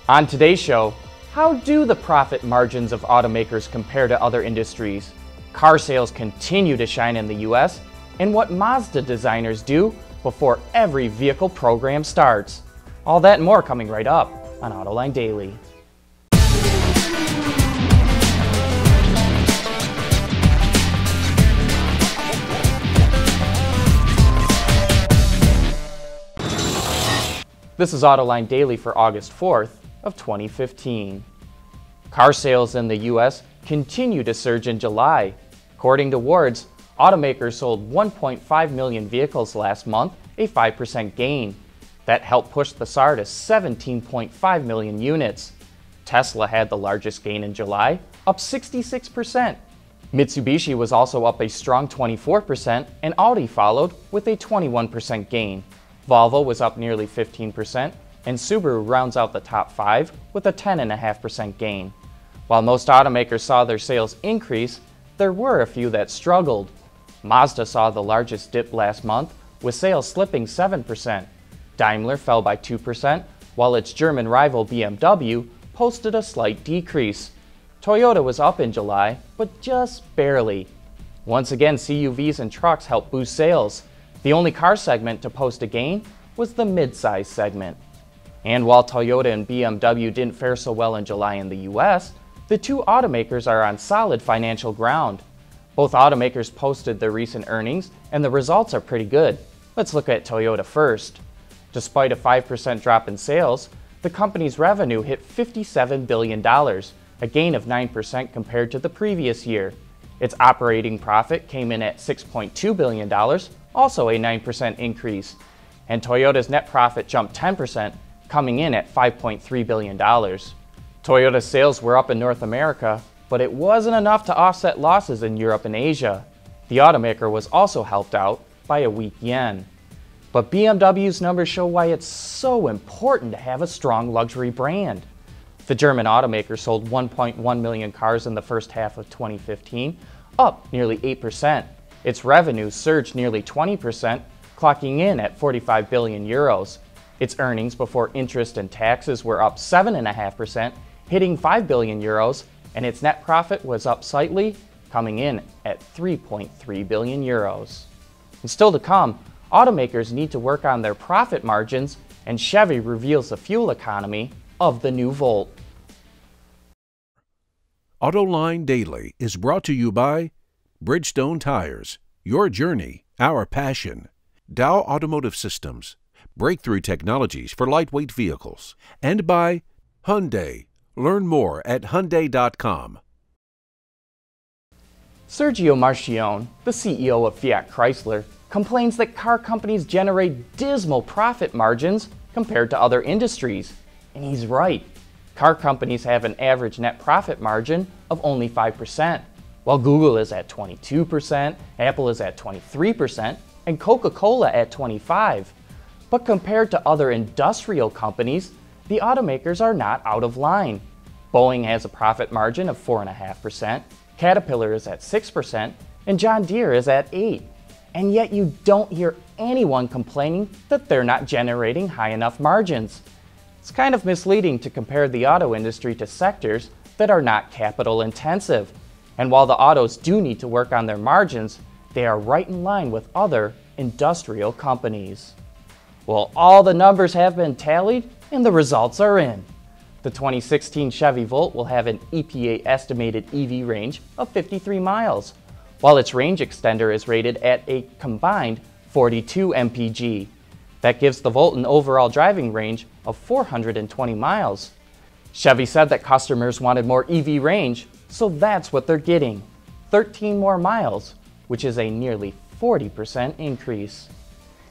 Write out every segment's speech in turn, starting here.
On today's show, how do the profit margins of automakers compare to other industries? Car sales continue to shine in the US, and what Mazda designers do before every vehicle program starts. All that and more coming right up on Autoline Daily. This is Autoline Daily for August 4th of 2015. Car sales in the US continue to surge in July. According to Wards, automakers sold 1.5 million vehicles last month, a 5% gain. That helped push the SAAR to 17.5 million units. Tesla had the largest gain in July, up 66%. Mitsubishi was also up a strong 24%, and Audi followed with a 21% gain. Volvo was up nearly 15%, and Subaru rounds out the top 5 with a 10.5% gain. While most automakers saw their sales increase, there were a few that struggled. Mazda saw the largest dip last month, with sales slipping 7%. Daimler fell by 2%, while its German rival BMW posted a slight decrease. Toyota was up in July, but just barely. Once again, CUVs and trucks helped boost sales. The only car segment to post a gain was the mid-size segment. And while Toyota and BMW didn't fare so well in July in the US, the two automakers are on solid financial ground. Both automakers posted their recent earnings, and the results are pretty good. Let's look at Toyota first. Despite a 5% drop in sales, the company's revenue hit $57 billion, a gain of 9% compared to the previous year. Its operating profit came in at $6.2 billion, also a 9% increase. And Toyota's net profit jumped 10%, coming in at $5.3 billion. Toyota's sales were up in North America, but it wasn't enough to offset losses in Europe and Asia. The automaker was also helped out by a weak yen. But BMW's numbers show why it's so important to have a strong luxury brand. The German automaker sold 1.1 million cars in the first half of 2015, up nearly 8%. Its revenue surged nearly 20%, clocking in at 45 billion euros. Its earnings before interest and taxes were up 7.5%, hitting 5 billion euros, and its net profit was up slightly, coming in at 3.3 billion euros. And still to come, automakers need to work on their profit margins, and Chevy reveals the fuel economy of the new Volt. Autoline Daily is brought to you by Bridgestone Tires, your journey, our passion. Dow Automotive Systems, breakthrough technologies for lightweight vehicles. And by Hyundai. Learn more at Hyundai.com. Sergio Marchionne, the CEO of Fiat Chrysler, complains that car companies generate dismal profit margins compared to other industries. And he's right. Car companies have an average net profit margin of only 5%, while Google is at 22%, Apple is at 23%, and Coca-Cola at 25%. But compared to other industrial companies, the automakers are not out of line. Boeing has a profit margin of 4.5%, Caterpillar is at 6%, and John Deere is at 8%. And yet you don't hear anyone complaining that they're not generating high enough margins. It's kind of misleading to compare the auto industry to sectors that are not capital intensive. And while the autos do need to work on their margins, they are right in line with other industrial companies. Well, all the numbers have been tallied and the results are in. The 2016 Chevy Volt will have an EPA estimated EV range of 53 miles, while its range extender is rated at a combined 42 mpg. That gives the Volt an overall driving range of 420 miles. Chevy said that customers wanted more EV range, so that's what they're getting, 13 more miles, which is a nearly 40% increase.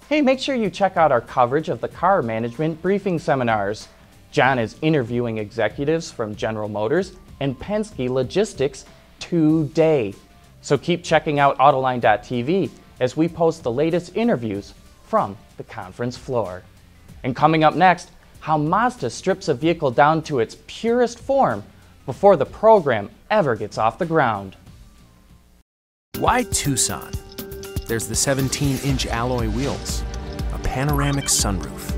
Hey, make sure you check out our coverage of the car management briefing seminars. John is interviewing executives from General Motors and Penske Logistics today. So keep checking out Autoline.tv as we post the latest interviews from the conference floor. And coming up next, how Mazda strips a vehicle down to its purest form before the program ever gets off the ground. Why Tucson? There's the 17-inch alloy wheels, a panoramic sunroof,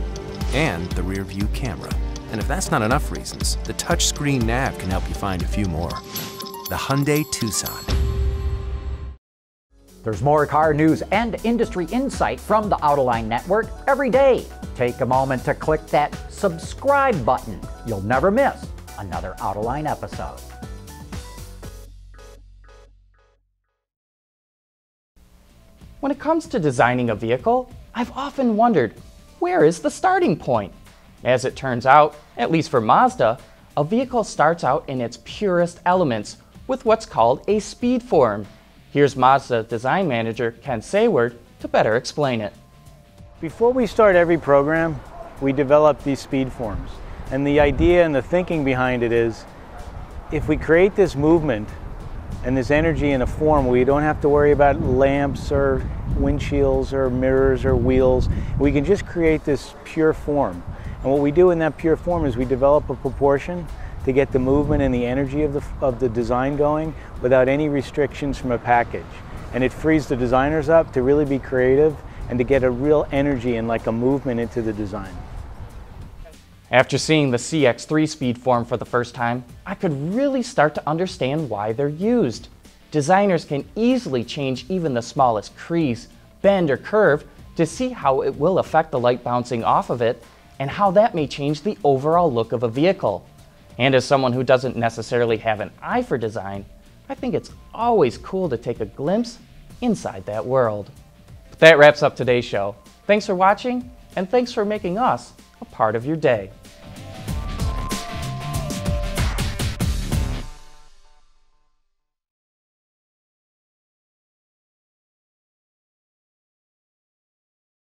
and the rear view camera. And if that's not enough reasons, the touchscreen nav can help you find a few more. The Hyundai Tucson. There's more car news and industry insight from the Autoline network every day. Take a moment to click that subscribe button. You'll never miss another Autoline episode. When it comes to designing a vehicle, I've often wondered, where is the starting point? As it turns out, at least for Mazda, a vehicle starts out in its purest elements with what's called a speed form. Here's Mazda design manager Ken Sayward to better explain it. Before we start every program, we develop these speed forms. And the idea and the thinking behind it is, if we create this movement and this energy in a form, we don't have to worry about lamps or windshields or mirrors or wheels. We can just create this pure form. And what we do in that pure form is we develop a proportion to get the movement and the energy of the design going without any restrictions from a package. And it frees the designers up to really be creative and to get a real energy and like a movement into the design. After seeing the CX-3 speed form for the first time, I could really start to understand why they're used. Designers can easily change even the smallest crease, bend, or curve to see how it will affect the light bouncing off of it and how that may change the overall look of a vehicle. And as someone who doesn't necessarily have an eye for design, I think it's always cool to take a glimpse inside that world. But that wraps up today's show. Thanks for watching, and thanks for making us a part of your day.